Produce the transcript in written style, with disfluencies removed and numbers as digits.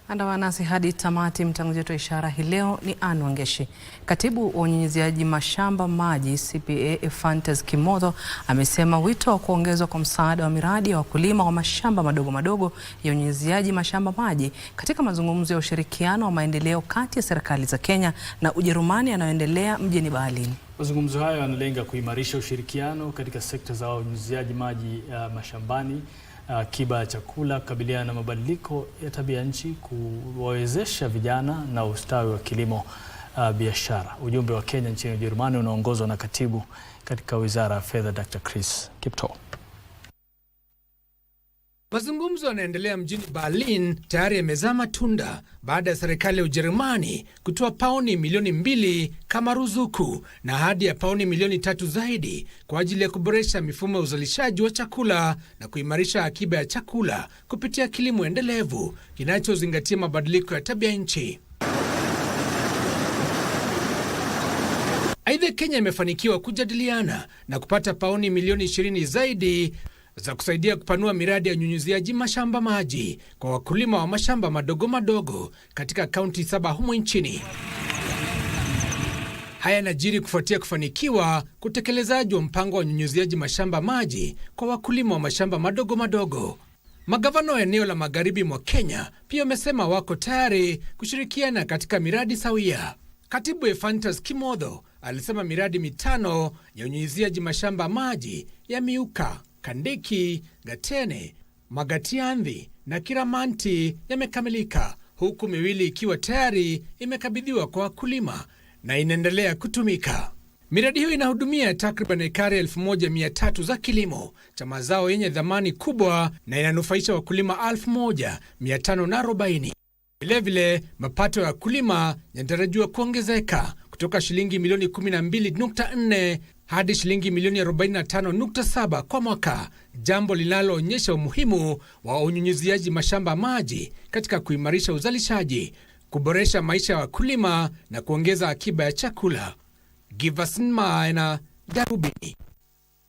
Andamana nasi hadi tamati. Mtangazaji wetu wa ishara hii leo ni Anne Wangeshi. Katibu wa unyunyiziaji mashamba maji CPA Ephantus Kimotho amesema wito wa kuongezwa kwa msaada wa miradi ya wakulima wa mashamba madogo madogo ya unyunyiziaji mashamba maji katika mazungumzo ya ushirikiano wa maendeleo kati ya serikali za Kenya na Ujerumani yanayoendelea mjini Berlin. Mazungumzo hayo yanalenga kuimarisha ushirikiano katika sekta za unyunyiziaji maji mashambani, akiba ya chakula, kukabiliana na mabadiliko ya tabia nchi, kuwawezesha vijana na ustawi wa kilimo biashara. Ujumbe wa Kenya nchini Ujerumani unaongozwa na katibu katika Wizara ya Fedha Dr. Chris Kiptoo. Mazungumzo yanaendelea mjini Berlin tayari yamezaa matunda baada ya serikali ya Ujerumani kutoa pauni milioni 2 kama ruzuku na ahadi ya pauni milioni 3 zaidi kwa ajili ya kuboresha mifumo ya uzalishaji wa chakula na kuimarisha akiba ya chakula kupitia kilimo endelevu kinachozingatia mabadiliko ya tabia nchi. Aidha, Kenya imefanikiwa kujadiliana na kupata pauni milioni 20 zaidi za kusaidia kupanua miradi ya unyunyiziaji mashamba maji kwa wakulima wa mashamba madogo madogo katika kaunti 7 humu nchini. Haya yanajiri kufuatia kufanikiwa kutekelezaji wa mpango wa unyunyiziaji mashamba maji kwa wakulima wa mashamba madogo madogo. Magavana wa eneo la magharibi mwa Kenya pia wamesema wako tayari kushirikiana katika miradi sawia. Katibu Ephantus Kimotho alisema miradi 5 ya unyunyiziaji mashamba maji ya Miuka, Kandiki, Gatene, Magatiandhi na Kiramanti yamekamilika, huku 2 ikiwa tayari imekabidhiwa kwa wakulima na inaendelea kutumika. Miradi hiyo inahudumia takriban ekari 1300 za kilimo cha mazao yenye dhamani kubwa na inanufaisha wakulima 1540. Vilevile, mapato ya wakulima yanatarajiwa kuongezeka kutoka shilingi milioni 12.4 hadi shilingi milioni 45.7 kwa mwaka, jambo linaloonyesha umuhimu wa unyunyiziaji mashamba maji katika kuimarisha uzalishaji, kuboresha maisha ya wakulima na kuongeza akiba ya chakula. Giverson Maina, Darubini.